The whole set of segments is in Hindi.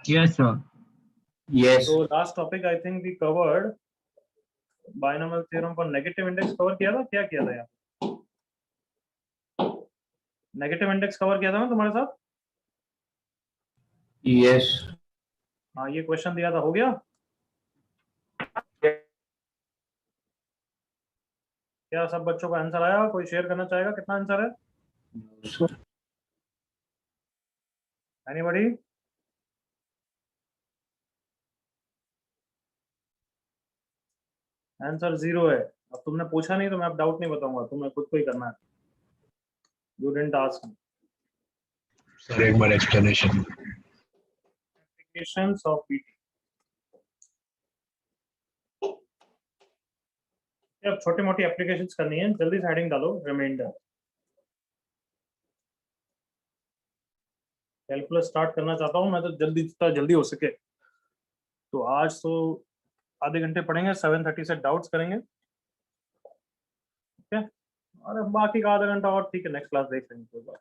Yes, sir. Yes. So last topic I think we covered binomial theorem for negative index cover किया था, क्या किया था यार? नेगेटिव इंडेक्स कवर किया था ना तुम्हारे साथ? Yes. हाँ, ये क्वेश्चन दिया था, हो गया? क्या सब बच्चों का आंसर आया? कोई शेयर करना चाहेगा कितना आंसर है? एनीबॉडी? आंसर 0 है। अब तुमने पूछा नहीं तो मैं अब डाउट नहीं बताऊंगा, तुम्हें खुद को ही करना है। You didn't ask me. Sir एक बार एक्सप्लेनेशन। Applications of PT. अब छोटी मोटी एप्लीकेशंस करनी है, जल्दी से हेडिंग डालो रिमाइंडर। कैलकुलस स्टार्ट करना चाहता हूँ मैं तो जल्दी, जितना जल्दी हो सके। तो आज तो आधे घंटे पढ़ेंगे, 7:30 से डाउट्स करेंगे, ठीक है? और बाकी का आधा घंटा और ठीक है, नेक्स्ट क्लास देख लेंगे कोई बात।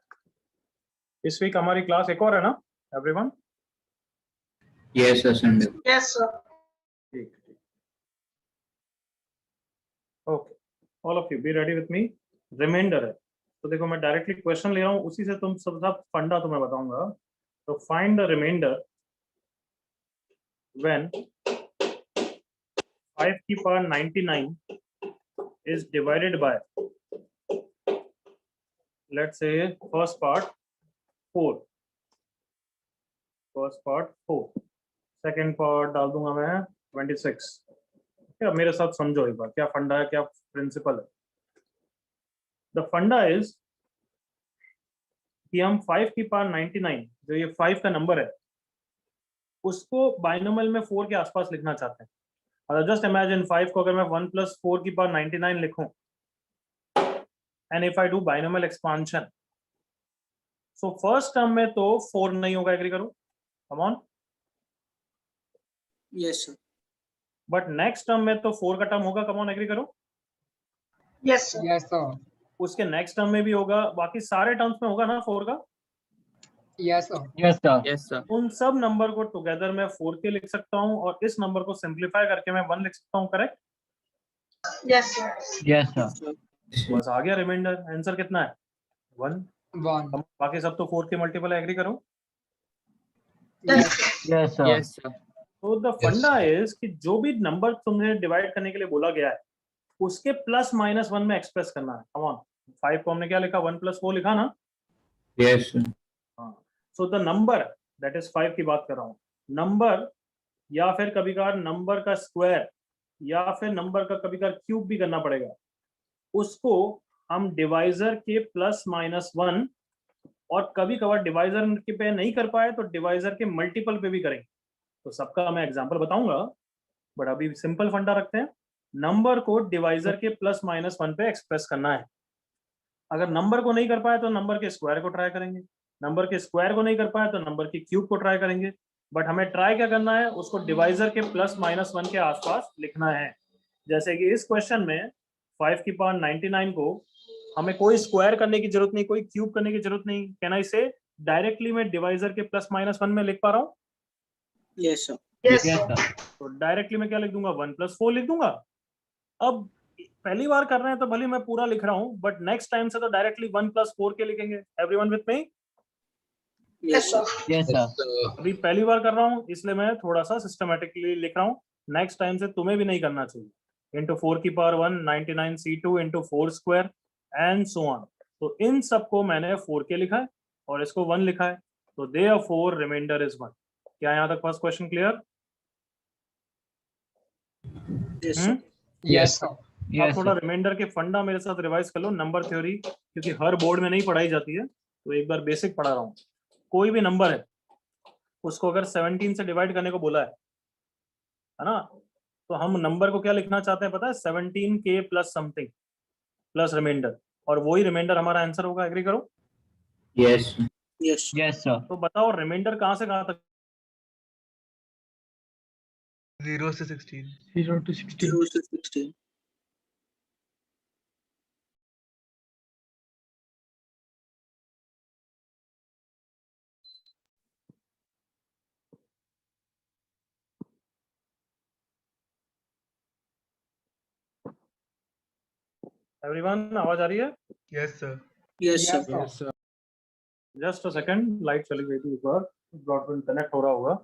इस वीक हमारी क्लास एक और है ना everyone? Yes sir, Sunday. Yes sir. ठीक ठीक, okay. All of you be ready with me. Remainder है तो देखो मैं डायरेक्टली क्वेश्चन ले रहा हूँ, उसी से तुम सब फंडा तुम्हें बताऊंगा। तो फाइंड द रिमाइंडर व्हेन 5 की power 99 is divided by, let's say first part 4, first part 4, second part डाल दूंगा मैं 26। क्या मेरे साथ समझो एक बार, क्या फंडा है, क्या प्रिंसिपल है। द फंडा इज कि हम 5 की पावर 99, जो ये 5 का नंबर है, उसको बाइनोमियल में 4 के आसपास लिखना चाहते हैं। जस्ट इमेजिन 5 को अगर मैं 1 + 4 की पावर 99 लिखूं, and if I do binomial expansion, so first term में तो 4 नहीं होगा, एग्री करो, come on. Yes sir. But next term में तो 4 का टर्म होगा, कम ऑन, एग्री करो। Yes sir. Yes, sir. उसके नेक्स्ट टर्म में भी होगा, बाकी सारे टर्म्स में होगा ना 4 का। Yes, sir. Yes, sir. Yes sir. उन सब नंबर को टुगेदर मैं 4 के लिख सकता हूँ, और इस नंबर को सिंप्लीफाई करके मैं 1 लिख सकता हूँ, correct? Yes sir. Yes, sir. बस आ गया रिमाइंडर। आंसर कितना है? 1। 1. बाकी सब तो 4 के मल्टीपल है, एग्री करो। Yes, yes, sir. Yes sir. तो द फंडा इज कि जो भी नंबर तुम्हें डिवाइड करने के लिए बोला गया है, उसके +-1 में एक्सप्रेस करना है। कम ऑन, 5 को हमने क्या लिखा? 1 + 4 लिखा ना? यस। हाँ। So the number that is 5 की बात कर रहा हूँ, नंबर या फिर कभी कभार नंबर का स्क्वायर या फिर नंबर का कभी कभार क्यूब भी करना पड़ेगा, उसको हम डिवाइजर के +-1, और कभी कभार डिवाइजर के पे नहीं कर पाए तो डिवाइजर के मल्टीपल पे भी करेंगे। तो सबका मैं एग्जांपल बताऊंगा, बट अभी सिंपल फंडा रखते हैं। नंबर को डिवाइजर के +-1 पे एक्सप्रेस करना है। अगर नंबर को नहीं कर पाए तो नंबर के स्क्वायर को ट्राई करेंगे, नंबर के स्क्वायर को नहीं कर पाए तो नंबर के क्यूब को ट्राई करेंगे। बट हमें ट्राई क्या करना है? उसको डिवाइजर के +-1 के आसपास लिखना है। जैसे कि इस क्वेश्चन में 5 की पावर 99 को हमें कोई स्क्वायर करने की जरूरत नहीं, कोई क्यूब करने की जरूरत नहीं। कैन आई से डायरेक्टली मैं डिवाइजर के +-1 में लिख पा रहा हूँ? Yes sir. Yes, sir. तो डायरेक्टली मैं क्या लिख दूंगा? 1 + 4 लिख दूंगा। अब पहली बार कर रहे हैं तो भले मैं पूरा लिख रहा हूं, बट नेक्स्ट टाइम से तो डायरेक्टली 1 + 4 के लिखेंगे। Everyone with me? Yes sir. Yes, sir. अभी पहली बार कर रहा हूं इसलिए मैं थोड़ा सा सिस्टमेटिकली लिख रहा हूं। नेक्स्ट टाइम से तुम्हें भी नहीं करना चाहिए। इंटू 4 की power 1 99 C2 into 4 square and so on. तो इन सबको मैंने 4 के लिखा है और इसको 1 लिखा है, तो देयरफॉर रिमाइंडर इज 1। क्या यहां तक first question clear? Yes sir. Yes, sir. आप Yes, थोड़ा sir. रिमाइंडर के फंडा मेरे साथ रिवाइज कर लो, नंबर थ्योरी, क्योंकि हर बोर्ड में नहीं पढ़ाई जाती है, तो एक बार बेसिक पढ़ा रहा हूँ। कोई भी नंबर है उसको अगर 17 से डिवाइड करने को बोला है ना, तो हम नंबर को क्या लिखना चाहते हैं पता है? 17 के प्लस समथिंग प्लस रिमाइंडर, और वही रिमाइंडर हमारा आंसर होगा। एग्री करो? यस। यस। Yes, sir. तो बताओ रिमाइंडर कहाँ से कहाँ तक? 0 से 16। 0 to 16. 0 से 16। एवरीवन, आवाज आ रही है? Yes, sir. Yes, sir. Yes, sir. Just a second, light चली गई थी एक बार, ब्रॉडबैंड कनेक्ट हो रहा होगा।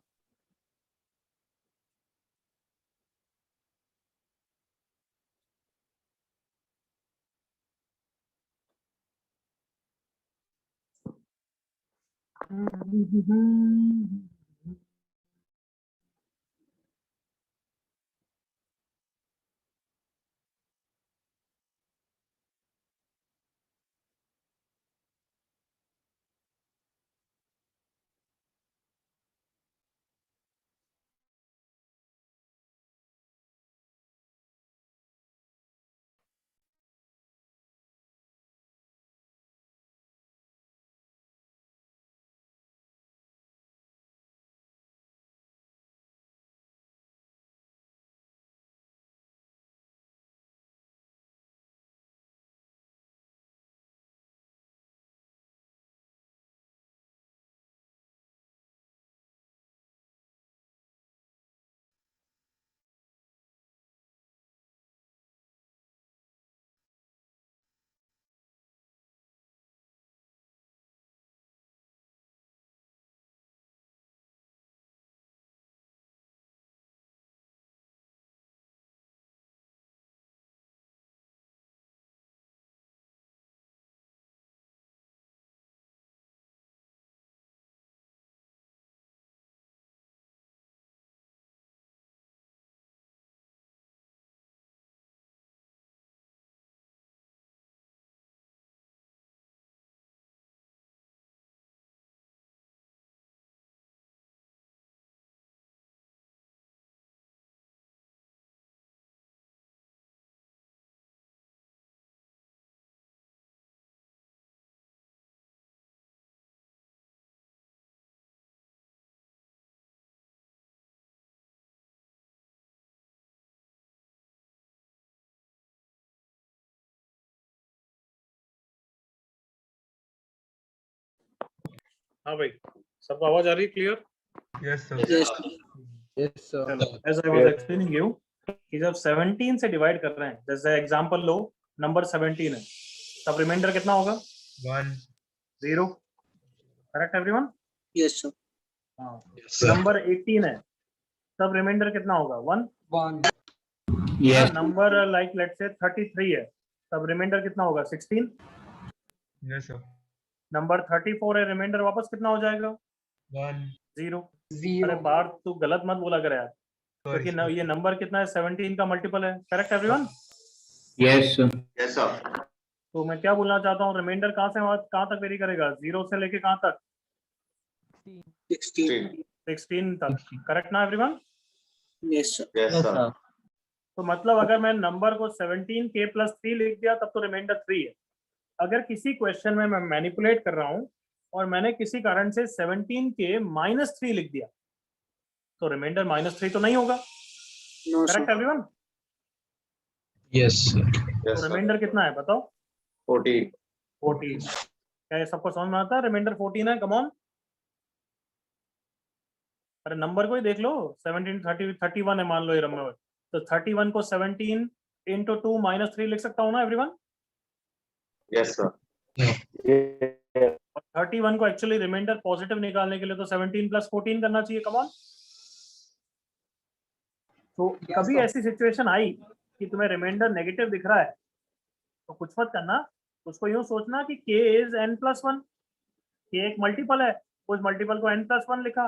हाँ भाई, सबको आवाज आ रही है clear? Yes, sir. Yes, sir. Yes, sir. As I was explaining you कि जब 17 से डिवाइड कर रहे हैं, जैसे एग्जांपल लो, नंबर 17 है, तब रिमाइंडर कितना होगा? 1. 0। Correct everyone? Yes, sir. हाँ। Yes, sir. नंबर 18 है, तब रिमाइंडर कितना होगा? 1। 1. Yes. Number like let's say 33 है, तब रिमाइंडर कितना होगा? 16। Yes, sir. नंबर 34 है, रिमाइंडर वापस कितना हो जाएगा? 1. 0। 0. अरे बार तू गलत मत बोला कर यार, Sorry, क्योंकि sir. ये नंबर कितना है? 17 का मल्टीपल है। Correct everyone? Yes, sir. Yes, sir. तो मैं क्या बोलना चाहता हूँ, रिमाइंडर कहाँ तक वेरी करेगा? 0 से लेके कहाँ तक? 16. 16 तक। करेक्ट ना everyone? Yes, sir. Yes, Yes, sir. sir. तो मतलब अगर मैं नंबर को 17k + 3 लिख दिया तब तो रिमाइंडर 3 है। अगर किसी क्वेश्चन में मैं मैनिपुलेट कर रहा हूं और मैंने किसी कारण से 17k - 3 लिख दिया तो रिमाइंडर -3 तो नहीं होगा। No, sir. Correct everyone? Yes, sir. Yes, तो sir. रिमाइंडर कितना है बताओ? 14. 14। क्या ये सबको समझ में आता है? रिमाइंडर 14 है। कम ऑन, अरे नंबर को ही देख लो। 17 30 31 है मान लो ये नंबर, तो 31 को 17 × 2 - 3 लिख सकता हूँ ना एवरीवन? Yes, sir. और 31 को एक्चुअली रिमाइंडर पॉजिटिव निकालने के लिए तो 17 + 14 करना चाहिए। Come on. तो कभी ऐसी सिचुएशन आई कि तुम्हें रिमाइंडर नेगेटिव दिख रहा है तो कुछ मत करना, उसको यूं सोचना कि k इज n+1। k एक मल्टीपल है, उस मल्टीपल को n+1 लिखा,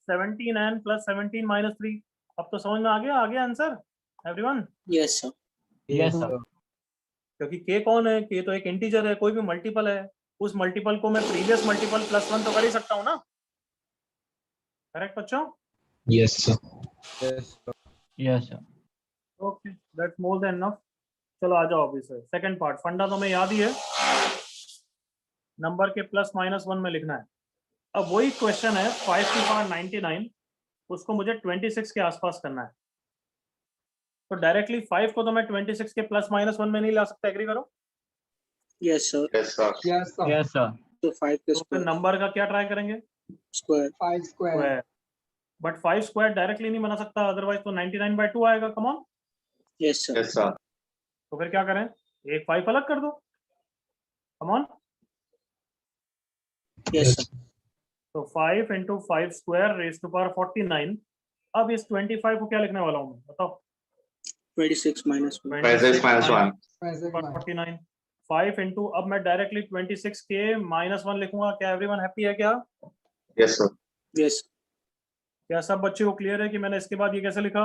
17n + 17 - 3। अब तो समझ में आ गया answer everyone? Yes, sir. Yes, sir. क्योंकि k कौन है? k तो एक इंटीजर है, कोई भी मल्टीपल है, उस मल्टीपल को मैं प्रीवियस मल्टीपल +1 तो कर ही सकता हूँ ना। करेक्ट बच्चों? Yes, sir. Yes, sir. Yes, sir. Okay, that's more than enough. चलो आ जाओ अभी से सेकंड पार्ट। फंडा तो हमें याद ही है, नंबर के +-1 में लिखना है। अब वही क्वेश्चन है 5⁻99, उसको मुझे 26 के आसपास करना है। तो डायरेक्टली 5 को तो मैं 26 के +-1 में नहीं ला सकता। एग्री करो? Yes, sir. Yes, sir. Yes, sir. Yes, sir. So 5 तो के फिर square. नंबर का क्या ट्राई करेंगे? Square. 5 square. But 5 square directly नहीं बना सकता, अदरवाइज तो 99/2 आएगा। Come on. Yes, sir. Yes, sir. तो फिर क्या करें? एक 5 अलग कर दो, कम ऑन। Yes, sir. तो 5 into 5 square raised to power 49। अब इस 25 को क्या लिखने वाला हूँ मैं, बताओ। 26 minus 1. 26 minus 1. 49। 5 into, अब मैं डायरेक्टली 26 के -1 लिखूंगा। क्या एवरीवन हैप्पी है क्या? Yes, sir. Yes. क्या सब बच्चे को क्लियर है कि मैंने इसके बाद ये कैसे लिखा?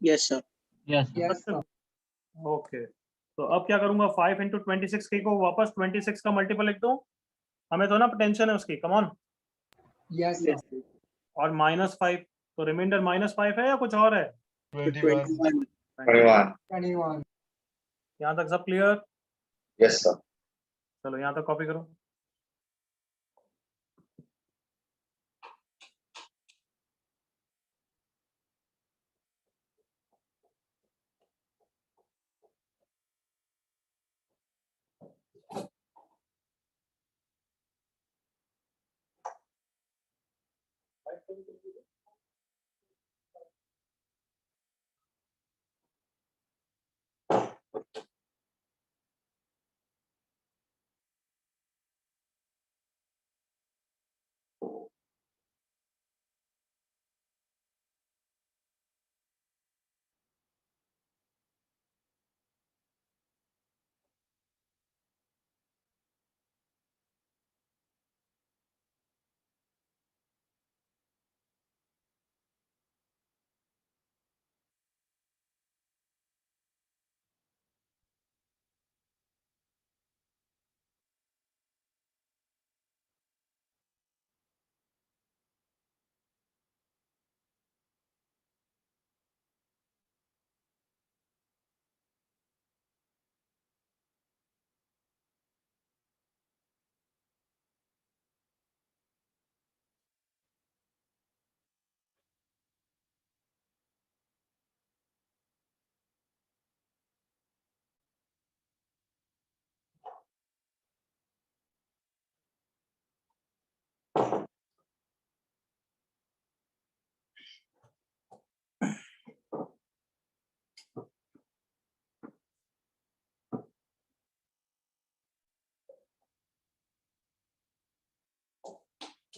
Yes, sir. Yes, sir. Okay, तो अब क्या करूंगा, 5 into 26 के को वापस 26 का मल्टीपल लिख दो। हमें तो ना टेंशन है उसकी, कम ऑन। Yes. और -5, तो रिमाइंडर -5 है या कुछ और है? 21, 21. यहाँ तक सब क्लियर? Yes, sir. चलो यहाँ तक कॉपी करो।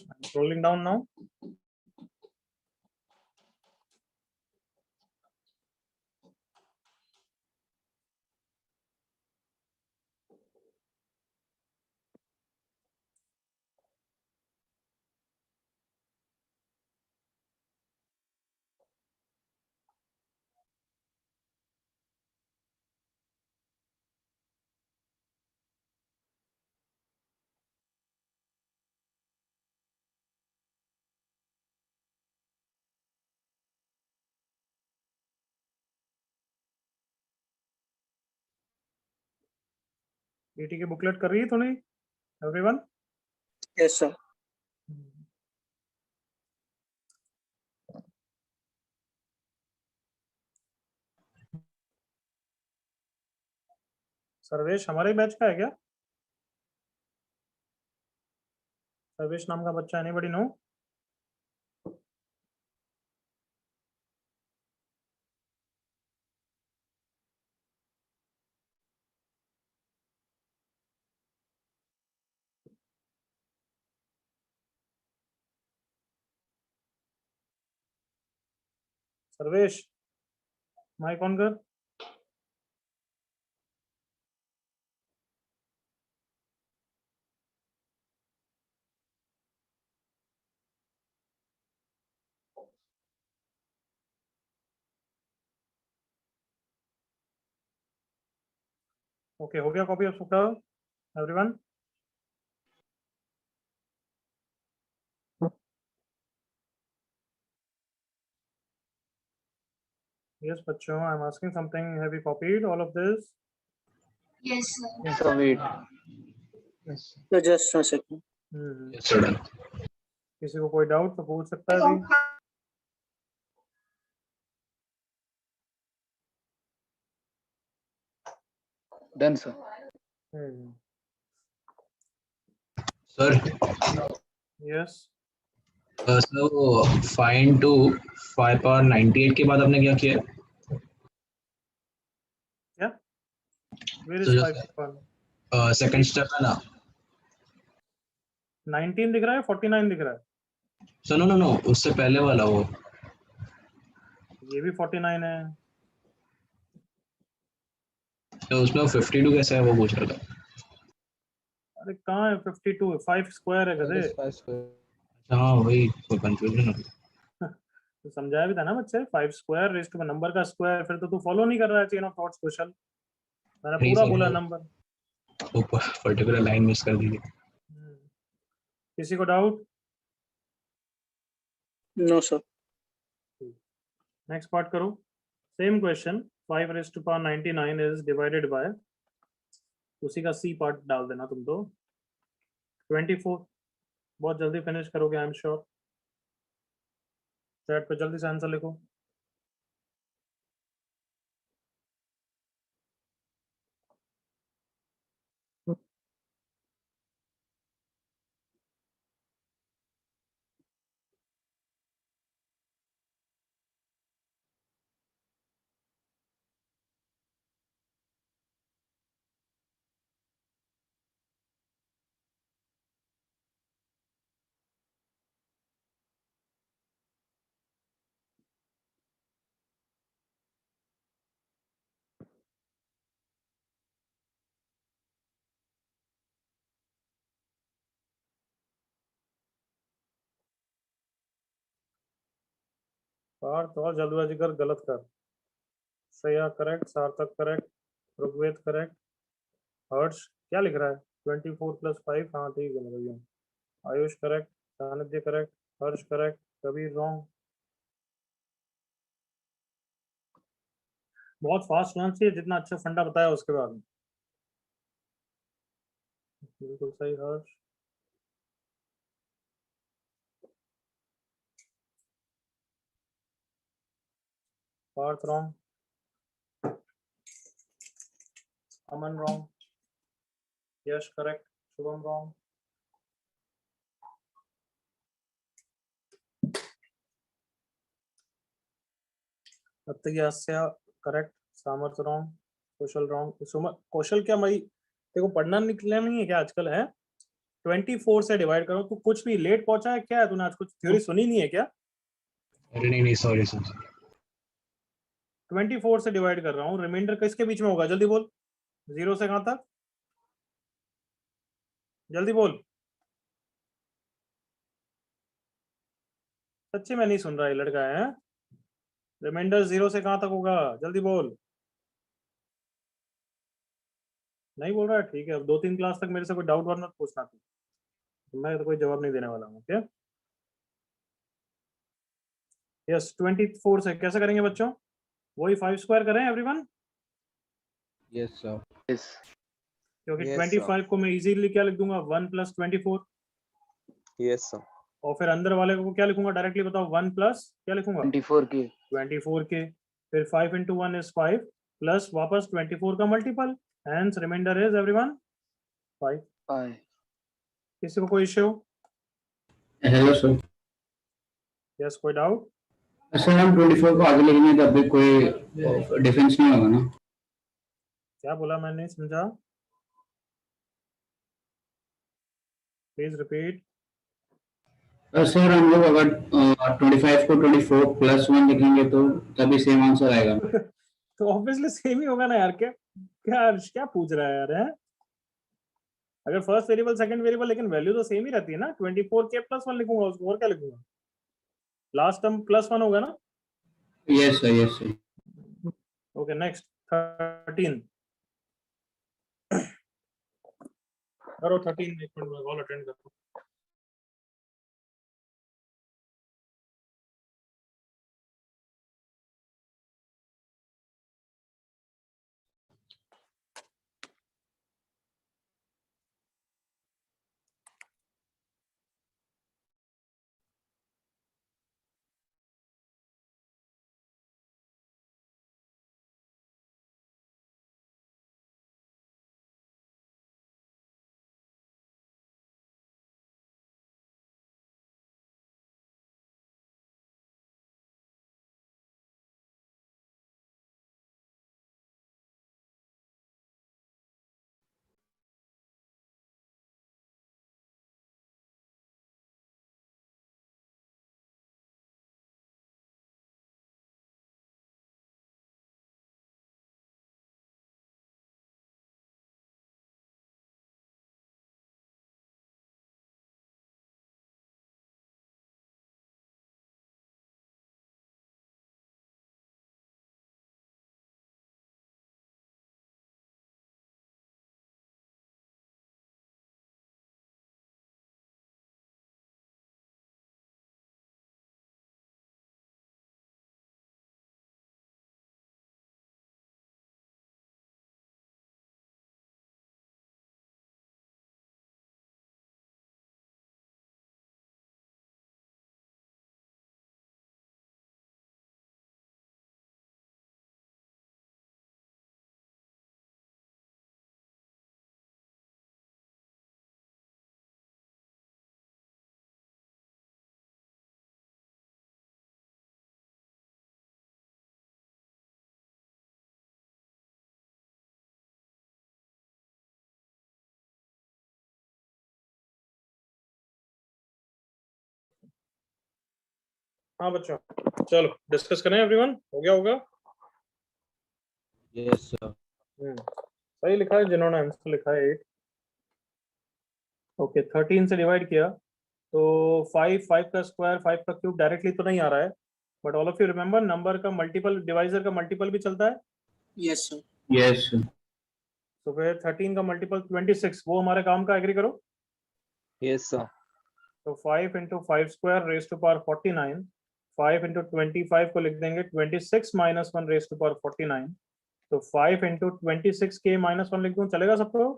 I'm scrolling down now. ET की बुकलेट कर रही है थोड़ी एवरीवन? Yes, sir. सर्वेश हमारे बैच का है क्या? सर्वेश नाम का बच्चा, anybody know? Sarvesh mike on कर। ओके, हो गया कॉपी ऑफ सबका एवरीवन? Yes, बच्चों, I'm asking something. Have you copied all of this? Yes, sir. Yes, sir. Wait. So just a second. Yes, sir. किसी को कोई डाउट तो पूछ सकता है अभी। Done, sir. Sir, Yes. so find 2 5 power 98 के बाद आपने क्या किया? Where So is just 5 second step है ना. 19 दिख रहा है 49 दिख रहा है. So no उससे पहले वाला वो. ये भी 49 है. तो उसमें वो 52 कैसे है वो पूछ रहा था. अरे कहाँ है 52? 5 स्क्वायर है गधे. हाँ वही कोई कंफ्यूजन है. तो समझाया भी था ना बच्चे. 5 स्क्वायर रेस्ट में नंबर का स्क्वायर. फिर तो तू फॉलो नहीं कर रहा है चेन ऑफ थॉट्स क्वेश्चन. मैंने नहीं पूरा सर, बोला वो- नंबर. वो पर्टिकुलर लाइन मिस कर दी थी. किसी को doubt? No sir. Next part करो. Same question. 5 raised to power 99 is divided by, उसी का सी पार्ट डाल देना तुम तो, 24. बहुत जल्दी फिनिश करोगे आई एम श्योर. चैट पे जल्दी से आंसर लिखो. पार्थ और जल्दबाजी कर, गलत कर. श्रेया करेक्ट, सार्थक करेक्ट, ऋग्वेद करेक्ट, हर्ष क्या लिख रहा है? 24 + 5. हाँ ठीक है मेरे भैया. आयुष करेक्ट, सानिध्य करेक्ट, हर्ष करेक्ट, कबीर रॉन्ग. बहुत फास्ट होना चाहिए जितना अच्छा फंडा बताया उसके बाद में. बिल्कुल सही हर्ष. पार्थ रॉन्ग. अमन रॉन्ग. यश करेक्ट. शुभम रॉन्ग. अत्तयास्या करेक्ट. सामर्थ रॉन्ग. कौशल रॉन्ग. कौशल क्या मई देखो पढ़ना निकला नहीं है क्या आजकल है? 24 से डिवाइड करो. तू कुछ भी लेट पहुंचा है क्या? तूने आज कुछ थ्योरी सुनी नहीं है क्या? अरे नहीं सॉरी सर. 24 से डिवाइड कर रहा हूँ. रिमाइंडर किसके बीच में होगा? जल्दी बोल. 0 से कहां तक? जल्दी बोल. सच्ची में नहीं सुन रहा ये लड़का है. रिमाइंडर 0 से कहां तक होगा? जल्दी बोल. नहीं बोल रहा है. ठीक है, अब 2-3 क्लास तक मेरे से कोई डाउट वाट मत पूछना तू. मैं तो कोई जवाब नहीं देने वाला हूँ. ओके. यस 24 से कैसे करेंगे बच्चों? वही 5 स्क्वायर करें एवरीवन. Yes sir. यस। क्योंकि Yes, 25 को मैं इजीली क्या लिख दूंगा? 1 + 24. Yes sir. और फिर अंदर वाले को क्या लिखूंगा? डायरेक्टली बताओ. 1 प्लस क्या लिखूंगा? 24 की 24 के. फिर 5 × 1 इज 5 प्लस वापस 24 का multiple. Hence remainder is everyone 5. 5। किसी को कोई इश्यू? Hello sir. यस कोई डाउट? सर हम 24 को आगे लिखेंगे तब भी कोई डिफरेंस नहीं होगा ना? क्या बोला? मैं नहीं समझा. Please repeat. सर हम लोग अगर 25 को 24 + 1 लिखेंगे तो तभी सेम आंसर आएगा. तो ऑब्वियसली सेम ही होगा ना यार. क्या क्या क्या पूछ रहा है यार है? अगर फर्स्ट वेरिएबल सेकंड वेरिएबल लेकिन वैल्यू तो सेम ही रहती है ना. 24 के + 1 लिखूंगा उसको. और क्या लिखूंगा? लास्ट टर्म +1 होगा ना. Yes sir. Yes sir. Okay next 13 करो. 13 एक मिनट में कॉल अटेंड करो. हाँ बच्चों, चलो डिस्कस करें। एवरीवन हो गया होगा? Yes, sir. सही लिखा है जिन्होंने आंसर लिखा है 8। ओके, 13 से डिवाइड किया तो 5 का स्क्वायर 5 का क्यूब डायरेक्टली तो नहीं आ रहा है, but all of you remember number का मल्टीपल, डिवाइजर का मल्टीपल भी चलता है। Yes, sir. Yes. तो फिर 13 का मल्टीपल 26, वो हमारे काम का, एग्री करो। Yes, sir. तो 5 into 5 square raise to power 49, 5 into 25 को लिख देंगे 26 माइनस 1 रेज टू पावर 49, तो 5 इंटू 26 के माइनस 1 लिख दूं, चलेगा सबको?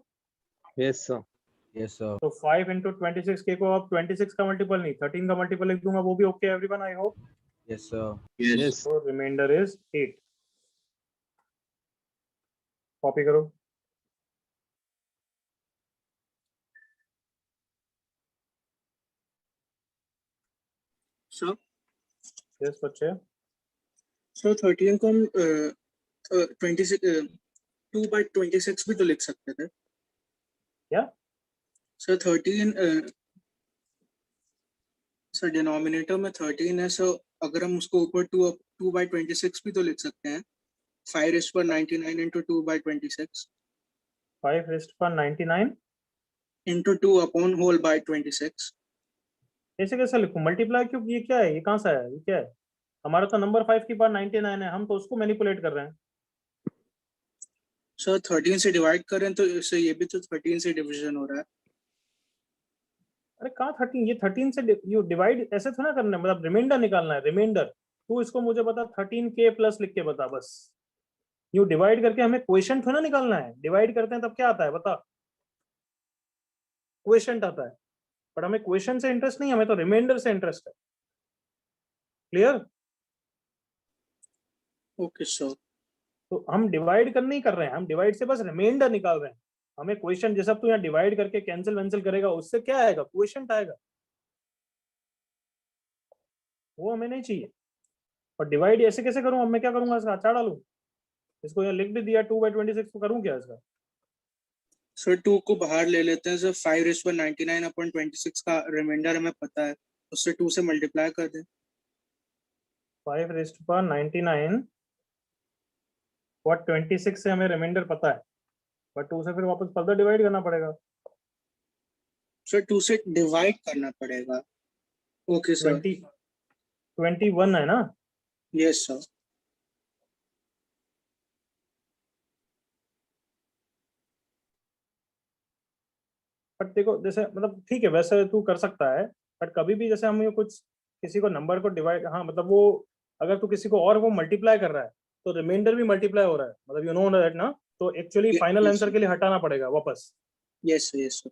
Yes, sir. Yes, sir. तो 5 इंटू 26 के को अब 26 का मल्टीपल नहीं 13 का मल्टीपल लिख दूंगा, वो भी okay everyone, I hope. Yes, sir. Yes. तो रिमाइंडर इज 8। कॉपी करो। Sir, यस बच्चे। sir 13 को हम 26 2 by 26 भी तो लिख सकते थे। क्या? सर 13 सर डिनोमिनेटर में 13 है, सर अगर हम उसको ऊपर 2 by 26 भी तो लिख सकते हैं। 5 raised to 99 into 2 by 26 5 rest पर 99 into 2 upon whole by 26। ऐसे कैसे लिखूं? मल्टीप्लाई क्यों? ये क्या है? ये कहाँ से आया? ये क्या है? हमारा तो नंबर 5 की पावर 99 है, हम तो उसको मैनिपुलेट कर रहे हैं। सर 13 से डिवाइड करें तो इससे ये भी तो 13 से डिवीजन हो रहा है। अरे कहाँ 13? ये 13 से यू डिवाइड ऐसे थोड़ा करना है, मतलब रिमाइंडर निकालना है। रिमाइंडर तू इसको मुझे बता, 13k प्लस लिख के बता बस। यू डिवाइड करके हमें क्वेश्चन थोड़ा निकालना है। डिवाइड करते हैं तब क्या आता है बता? क्वेश्चन आता है, पर हमें क्वेश्चन से इंटरेस्ट नहीं, हमें तो रिमाइंडर से इंटरेस्ट है। क्लियर? Okay sir. तो हम डिवाइड कर नहीं कर रहे हैं, हम डिवाइड से बस रिमाइंडर निकाल रहे हैं। हमें क्वेश्चन, जैसा तू यहाँ डिवाइड करके कैंसिल वैंसिल करेगा, उससे क्या आएगा? क्वेश्चन आएगा, वो हमें नहीं चाहिए। और डिवाइड ऐसे कैसे करूं? अब मैं क्या करूंगा? इसका अचार डालूं? इसको यहाँ लिख भी दिया 2 by 26, तो करूं क्या इसका? सर 2 को बाहर ले लेते हैं सर। 5 raised to 99 upon 26 का रिमाइंडर हमें पता है, उससे 2 से मल्टीप्लाई कर दें। 5 रेस्ट पर 99 और 26 से हमें रिमाइंडर पता है, बट 2 से फिर वापस फर्दर डिवाइड करना पड़ेगा। सर 2 से डिवाइड करना पड़ेगा। Okay sir. 21 है ना? Yes sir. बट देखो, जैसे मतलब ठीक है वैसे तू कर सकता है, बट कभी भी जैसे हम ये कुछ किसी को नंबर को डिवाइड, हाँ मतलब वो अगर तू किसी को और वो मल्टीप्लाई कर रहा है तो रिमाइंडर भी मल्टीप्लाई हो रहा है, मतलब यू नो दैट ना। तो actually final yes, answer sir. के लिए हटाना पड़ेगा वापस। Yes yes sir.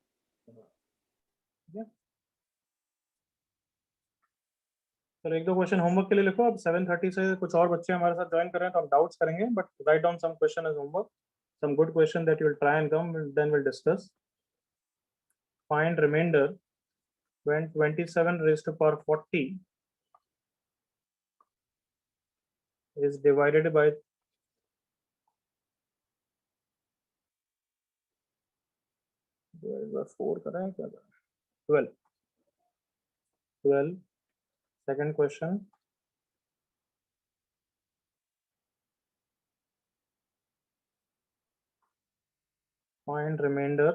तो एक दो क्वेश्चन होमवर्क के लिए लिखो। अब 7:30 से कुछ और बच्चे हमारे साथ ज्वाइन कर रहे हैं तो हम डाउट्स करेंगे, but write down some question as homework, some good question that you will try and come, then we'll discuss. Find remainder when 27 raised to power 40 is divided by 4 करें क्या? 12. 12. Second question. Find remainder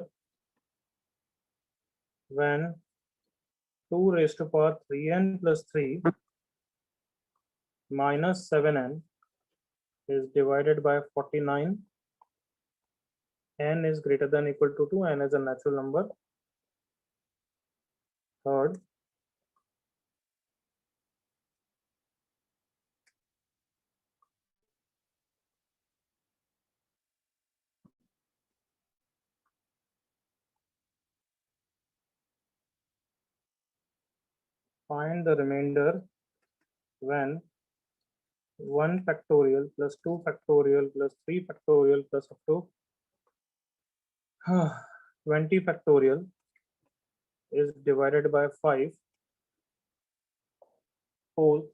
when 2 raised to power 3n plus 3 minus 7n is divided by 49. N is greater than or equal to 2. N is a natural number. Third, find the remainder when 1 factorial plus 2 factorial plus 3 factorial plus up to 20 factorial is divided by 5. Fourth,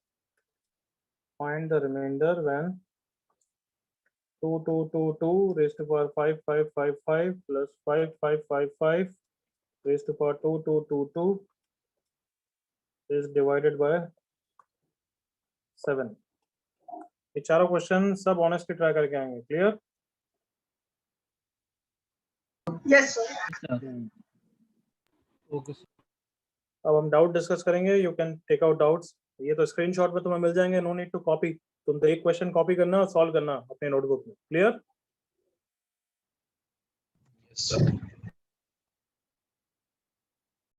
find the remainder when 2 raised to power 5 plus 5 raised to power 2 is divided by 7। ये चारों क्वेश्चन सब ऑनेस्टली ट्राई करके आएंगे। Clear? Yes, sir. Okay sir. अब हम डाउट डिस्कस करेंगे। You can take out doubts. ये तो स्क्रीनशॉट में तुम्हें मिल जाएंगे, नो नीड टू कॉपी। तुम तो एक क्वेश्चन कॉपी करना और सॉल्व करना अपने नोटबुक में। क्लियर? Yes, sir.